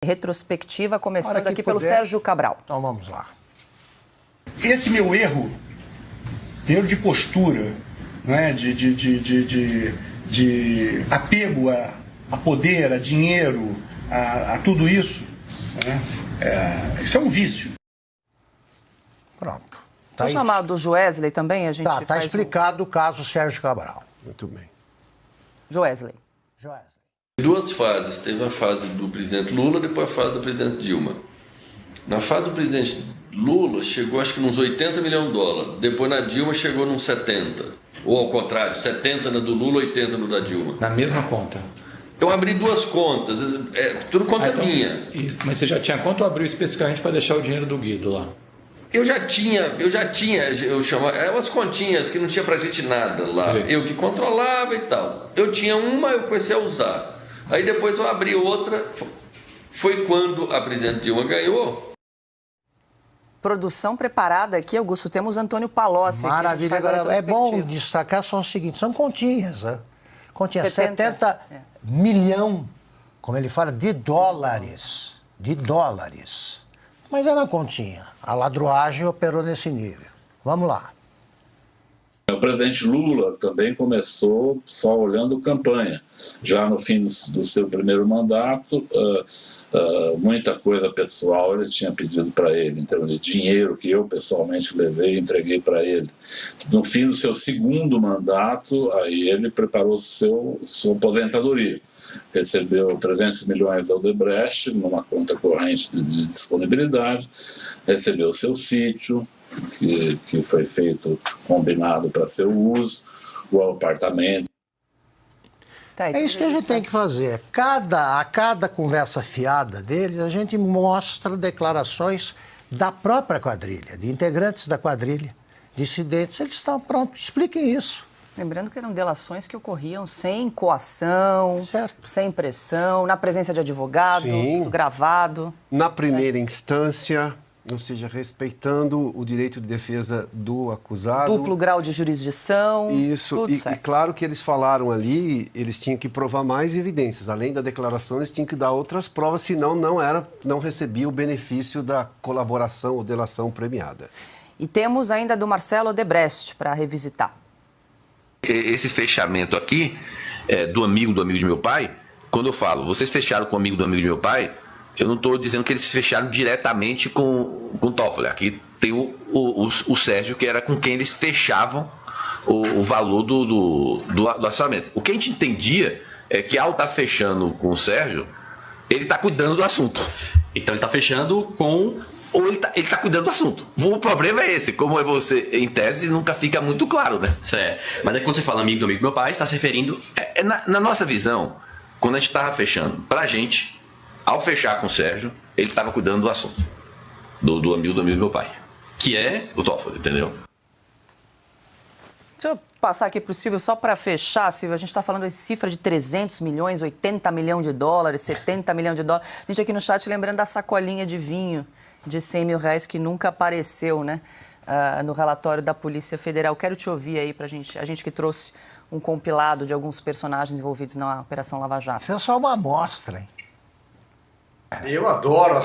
retrospectiva, começando aqui pelo Sérgio Cabral. Então vamos lá. Esse meu erro de postura, né, de apego a poder, a dinheiro, a tudo isso, né, isso é um vício. Pronto. Vou chamar do Joesley também, a gente Tá explicado o caso Sérgio Cabral. Muito bem. Joesley. Duas fases. Teve a fase do presidente Lula, depois a fase do presidente Dilma. Na fase do presidente Lula, chegou acho que nos 80 milhões de dólares. Depois na Dilma chegou nos 70. Ou ao contrário, 70 na do Lula, 80 no da Dilma. Na mesma conta? Eu abri duduas contas, tudo conta minha. Mas você já tinha quanto abriu especificamente para deixar o dinheiro do Guido lá? Eu chamava umas continhas que não tinha pra gente nada lá. Sim. Eu que controlava e tal. Eu tinha uma, eu comecei a usar. Aí depois eu abri outra. Foi quando a presidente Dilma ganhou. Produção preparada aqui, Augusto. Temos Antônio Palocci. Maravilha. Agora, é bom destacar só o seguinte, são continhas, né? Continhas, 70 milhão, como ele fala, de dólares. De dólares. Mas é uma continha. A ladruagem operou nesse nível. Vamos lá. O presidente Lula também começou só olhando campanha. Já no fim do seu primeiro mandato, muita coisa pessoal ele tinha pedido para ele, em termos de dinheiro que eu pessoalmente levei e entreguei para ele. No fim do seu segundo mandato, aí ele preparou sua aposentadoria. Recebeu 300 milhões da Odebrecht numa conta corrente de disponibilidade, recebeu seu sítio, que foi feito, combinado para seu uso, o apartamento. É isso que a gente tem que fazer. A cada conversa fiada deles, a gente mostra declarações da própria quadrilha, de integrantes da quadrilha, dissidentes. Eles estão prontos, expliquem isso. Lembrando que eram delações que ocorriam sem coação, sem pressão, na presença de advogado, tudo gravado. Na primeira instância, ou seja, respeitando o direito de defesa do acusado. Duplo grau de jurisdição. Isso, tudo e certo. claro que eles falaram ali, eles tinham que provar mais evidências. Além da declaração, eles tinham que dar outras provas, senão não recebia o benefício da colaboração ou delação premiada. E temos ainda do Marcelo Odebrecht para revisitar. Esse fechamento aqui, do amigo de meu pai, quando eu falo, vocês fecharam com o amigo do amigo de meu pai, eu não estou dizendo que eles fecharam diretamente com o Toffoli. Aqui tem o Sérgio, que era com quem eles fechavam o valor do orçamento. O que a gente entendia é que ao estar fechando com o Sérgio, ele está cuidando do assunto. Então ele está fechando com... Ou ele tá cuidando do assunto. O problema é esse, como é você, em tese, nunca fica muito claro, né? Certo. Mas é que quando você fala amigo do meu pai, está se referindo... Na nossa visão, quando a gente estava fechando, pra gente, ao fechar com o Sérgio, ele estava cuidando do assunto. Do amigo do meu pai. Que é? O Toffoli, entendeu? Deixa eu passar aqui para o Silvio, só para fechar, Silvio, a gente está falando de cifra de 300 milhões, 80 milhões de dólares, 70 milhões de dólares. A gente aqui no chat lembrando da sacolinha de vinho de 100 mil reais que nunca apareceu, né, no relatório da Polícia Federal. Quero te ouvir aí, a gente que trouxe um compilado de alguns personagens envolvidos na Operação Lava Jato. Isso é só uma amostra, hein? Eu adoro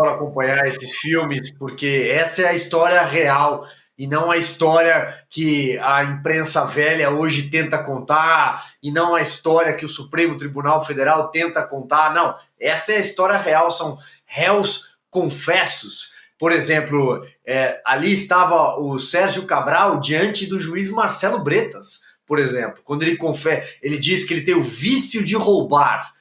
acompanhar esses filmes, porque essa é a história real e não a história que a imprensa velha hoje tenta contar e não a história que o Supremo Tribunal Federal tenta contar. Não, essa é a história real, são réus confessos. Por exemplo, ali estava o Sérgio Cabral diante do juiz Marcelo Bretas, por exemplo, quando ele diz que ele tem o vício de roubar.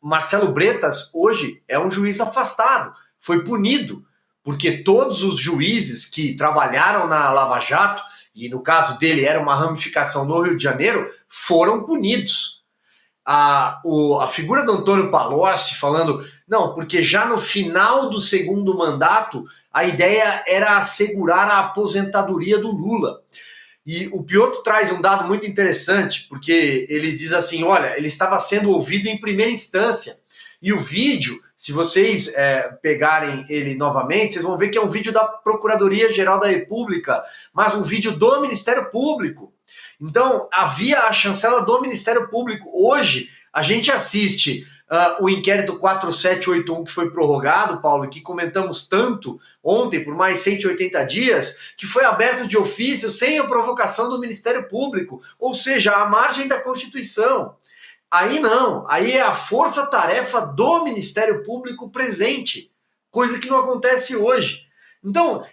Marcelo Bretas hoje é um juiz afastado, foi punido, porque todos os juízes que trabalharam na Lava Jato, e no caso dele era uma ramificação no Rio de Janeiro, foram punidos. A figura do Antônio Palocci falando, não, porque já no final do segundo mandato, a ideia era assegurar a aposentadoria do Lula. E o Piotr traz um dado muito interessante, porque ele diz assim, olha, ele estava sendo ouvido em primeira instância. E o vídeo, se vocês pegarem ele novamente, vocês vão ver que é um vídeo da Procuradoria-Geral da República, mas um vídeo do Ministério Público. Então, havia a chancela do Ministério Público. Hoje, a gente assiste o inquérito 4781 que foi prorrogado, Paulo, que comentamos tanto ontem por mais 180 dias, que foi aberto de ofício sem a provocação do Ministério Público, ou seja, à margem da Constituição. Aí não, aí é a força-tarefa do Ministério Público presente, coisa que não acontece hoje. Então,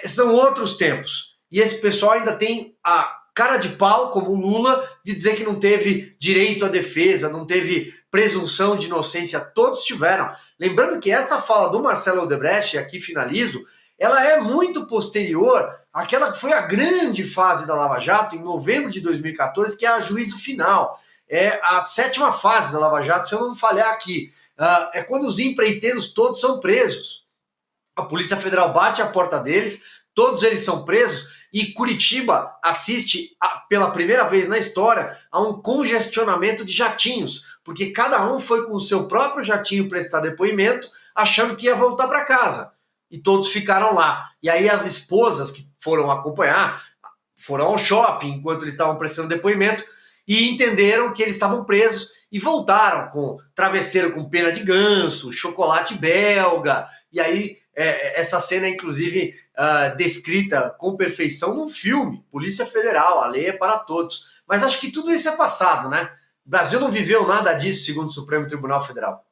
são outros tempos. E esse pessoal ainda tem a cara de pau, como o Lula, de dizer que não teve direito à defesa, não teve presunção de inocência. Todos tiveram. Lembrando que essa fala do Marcelo Odebrecht, e aqui finalizo, ela é muito posterior àquela que foi a grande fase da Lava Jato, em novembro de 2014, que é a juízo final. É a 7ª fase da Lava Jato, se eu não falhar aqui. É quando os empreiteiros todos são presos. A Polícia Federal bate a porta deles, todos eles são presos, e Curitiba assiste, pela primeira vez na história, a um congestionamento de jatinhos, porque cada um foi com o seu próprio jatinho prestar depoimento, achando que ia voltar para casa. E todos ficaram lá. E aí as esposas que foram acompanhar, foram ao shopping enquanto eles estavam prestando depoimento, e entenderam que eles estavam presos e voltaram com travesseiro com pena de ganso, chocolate belga, e aí essa cena, inclusive, descrita com perfeição num filme, Polícia Federal, a lei é para todos. Mas acho que tudo isso é passado, né? O Brasil não viveu nada disso, segundo o Supremo Tribunal Federal.